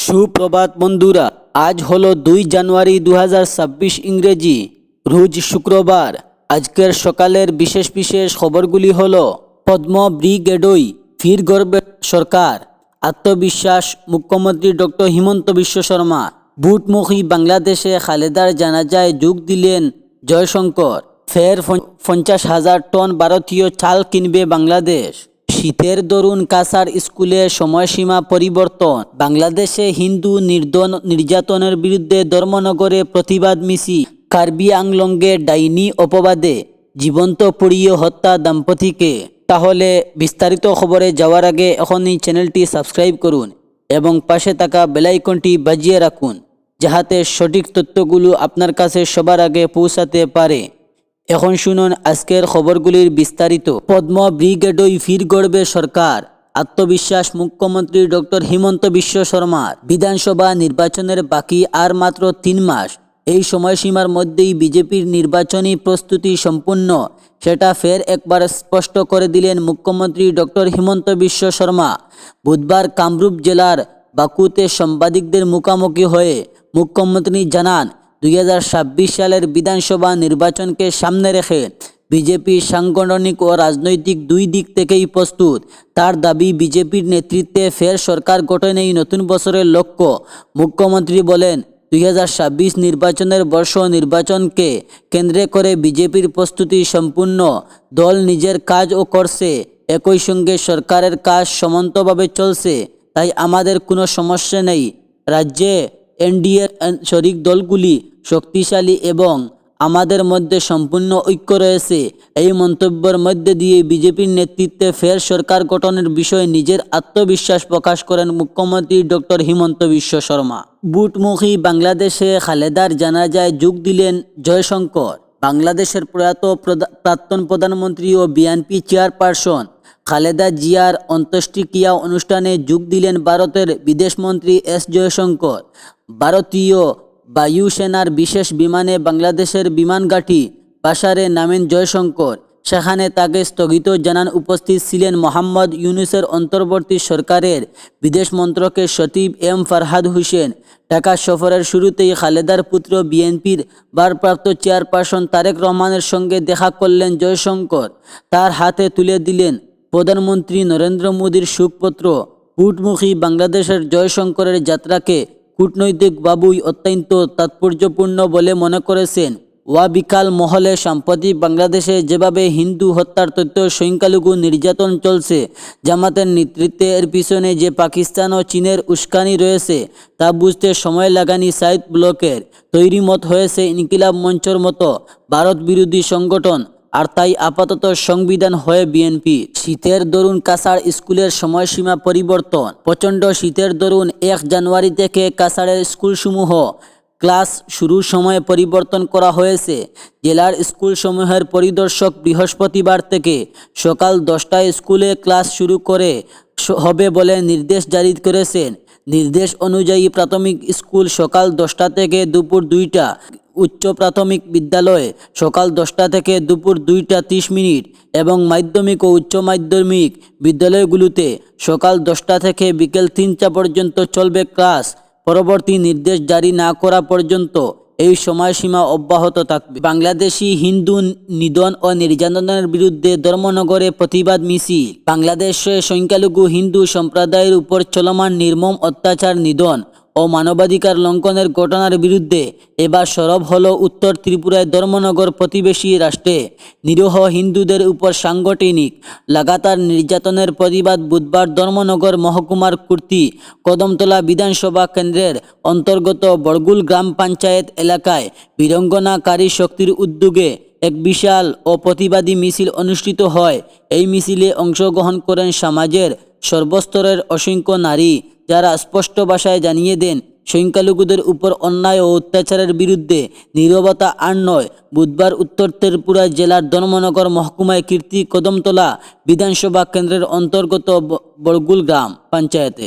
সুপ্রভাত বন্ধুরা, আজ হলো 2 জানুয়ারি 2026 ইংরেজি, রোজ শুক্রবার। আজকের সকালের বিশেষ বিশেষ খবরগুলি হলো: পদ্ম ব্রিগেডই ফির গড়বে সরকার, আত্মবিশ্বাস মুখ্যমন্ত্রী ডক্টর হিমন্ত বিশ্ব শর্মা। ভোটমুখী বাংলাদেশে খালেদার জানাজায় যোগ দিলেন জয়শঙ্কর। ফের 50,000 টন ভারতীয় চাল কিনবে বাংলাদেশ। শীতের দরুন কাছাড় স্কুলে সময়সীমা পরিবর্তন। বাংলাদেশে হিন্দু নির্যাতনের বিরুদ্ধে ধর্মনগরে প্রতিবাদ মিছিল। কার্বি আংলংয়ে ডাইনি অপবাদে জীবন্ত পুড়িয়ে হত্যা দম্পতিকে। তাহলে বিস্তারিত খবরে যাওয়ার আগে এখনই চ্যানেলটি সাবস্ক্রাইব করুন এবং পাশে থাকা বেলাইকনটি বাজিয়ে রাখুন, যাহাতে সঠিক তথ্যগুলো আপনার কাছে সবার আগে পৌঁছাতে পারে। এখন শুনুন আজকের খবরগুলির বিস্তারিত। পদ্ম ব্রিগেডই ফির গড়বে সরকার, আত্মবিশ্বাস মুখ্যমন্ত্রী ডক্টর হিমন্ত বিশ্ব শর্মার। বিধানসভা নির্বাচনের বাকি আর মাত্র 3 মাস। এই সময়সীমার মধ্যেই বিজেপির নির্বাচনী প্রস্তুতি সম্পূর্ণ, সেটা ফের একবার স্পষ্ট করে দিলেন মুখ্যমন্ত্রী ডক্টর হিমন্ত বিশ্ব শর্মা। বুধবার কামরূপ জেলার বাকুতে সাংবাদিকদের মুখোমুখি হয়ে মুখ্যমন্ত্রী জানান, 2026 সালের বিধানসভা নির্বাচনকে সামনে রেখে বিজেপি সাংগঠনিক ও রাজনৈতিক দুই দিক থেকেই প্রস্তুত। তার দাবি, বিজেপির নেতৃত্বে ফের সরকার গঠনেই নতুন বছরের লক্ষ্য। মুখ্যমন্ত্রী বলেন, 2026 নির্বাচনের বর্ষ। নির্বাচনকে কেন্দ্রে করে বিজেপির প্রস্তুতি সম্পূর্ণ। দল নিজের কাজও করছে, একই সঙ্গে সরকারের কাজ সমান্তভাবে চলছে, তাই আমাদের কোনো সমস্যা নেই। রাজ্যে এনডিএর শরিক দলগুলি শক্তিশালী এবং আমাদের মধ্যে সম্পূর্ণ ঐক্য রয়েছে। এই মন্তব্যের মধ্যে দিয়ে বিজেপির নেতৃত্বে ফের সরকার গঠনের বিষয়ে নিজের আত্মবিশ্বাস প্রকাশ করেন মুখ্যমন্ত্রী ডক্টর হিমন্ত বিশ্ব শর্মা। ভোটমুখী বাংলাদেশে খালেদার জানাজায় যোগ দিলেন জয়শঙ্কর। বাংলাদেশের প্রয়াত প্রাক্তন প্রধানমন্ত্রী ও বিএনপি চেয়ারপারসন খালেদা জিয়ার অন্ত্যেষ্টিক্রিয়া অনুষ্ঠানে যোগ দিলেন ভারতের বিদেশমন্ত্রী এস জয়শঙ্কর। ভারতীয় বায়ুসেনার বিশেষ বিমানে বাংলাদেশের বিমানঘাঁটি বাসারে নামেন জয়শঙ্কর। সেখানে তাকে স্থগিত জানান উপস্থিত ছিলেন মোহাম্মদ ইউনূসের অন্তর্বর্তী সরকারের বিদেশ মন্ত্রকের সচিব এম ফারহাদ হোসেন। ঢাকা সফরের শুরুতেই খালেদার পুত্র বিএনপির ভারপ্রাপ্ত চেয়ারপারসন তারেক রহমানের সঙ্গে দেখা করলেন জয়শঙ্কর। তার হাতে তুলে দিলেন প্রধানমন্ত্রী নরেন্দ্র মোদীর শোকপত্র। ভোটমুখী বাংলাদেশের জয়শঙ্করের যাত্রাকে কূটনৈতিকভাবেই অত্যন্ত তাৎপর্যপূর্ণ বলে মনে করেছেন ওয়াবিকাল মহলে। সাম্প্রতিক বাংলাদেশে যেভাবে হিন্দু হত্যার তথ্য, সংখ্যালঘু নির্যাতন চলছে, জামাতের নেতৃত্বে এর পিছনে যে পাকিস্তান ও চীনের উস্কানি রয়েছে, তা বুঝতে সময় লাগানি সাইদ ব্লকের। তৈরি মত হয়েছে ইনকিলাব মঞ্চর মতো ভারত বিরোধী সংগঠন, আর তাই আপাতত সংবিধান হয়ে বিএনপি। শীতের দরুন কাছাড় স্কুলের সময়সীমা পরিবর্তন। প্রচণ্ড শীতের দরুন 1 জানুয়ারি থেকে কাছাড়ের স্কুলসমূহ ক্লাস শুরুর সময় পরিবর্তন করা হয়েছে। জেলার স্কুলসমূহের পরিদর্শক বৃহস্পতিবার থেকে সকাল 10টায় স্কুলে ক্লাস শুরু হবে বলে নির্দেশ জারি করেছেন। নির্দেশ অনুযায়ী প্রাথমিক স্কুল সকাল 10টা থেকে দুপুর 2টা, উচ্চ প্রাথমিক বিদ্যালয়ে সকাল 10টা থেকে দুপুর 2টা 30 মিনিট এবং মাধ্যমিক ও উচ্চ মাধ্যমিক বিদ্যালয়গুলোতে সকাল 10টা থেকে বিকেল 3টা পর্যন্ত চলবে ক্লাস। পরবর্তী নির্দেশ জারি না করা পর্যন্ত এই সময়সীমা অব্যাহত থাকবে। বাংলাদেশি হিন্দু নিধন ও নির্যাতনের বিরুদ্ধে ধর্মনগরে প্রতিবাদ মিছিল। বাংলাদেশে সংখ্যালঘু হিন্দু সম্প্রদায়ের উপর চলমান নির্মম অত্যাচার, নিধন ও মানবাধিকার লঙ্ঘনের ঘটনার বিরুদ্ধে এবার সরব হলো উত্তর ত্রিপুরায় ধর্মনগর প্রতিবেশী রাষ্ট্রে নিরীহ হিন্দুদের উপর সাংগঠনিক লাগাতার নির্যাতনের প্রতিবাদ। বুধবার ধর্মনগর মহকুমার কুর্তি কদমতলা বিধানসভা কেন্দ্রের অন্তর্গত বড়গুল গ্রাম পঞ্চায়েত এলাকায় বীরঙ্গনাকারী শক্তির উদ্যোগে এক বিশাল ও প্রতিবাদী মিছিল অনুষ্ঠিত হয়। এই মিছিলে অংশগ্রহণ করেন সমাজের সর্বস্তরের অসংখ্য নারী, যারা স্পষ্ট ভাষায় জানিয়ে দেন, সংখ্যালঘুদের উপর অন্যায় ও অত্যাচারের বিরুদ্ধে নীরবতা আর নয়। বুধবার উত্তর ত্রিপুরা জেলার ধর্মনগর মহকুমায় কীর্তি কদমতলা বিধানসভা কেন্দ্রের অন্তর্গত বড়গুল গ্রাম পঞ্চায়েতে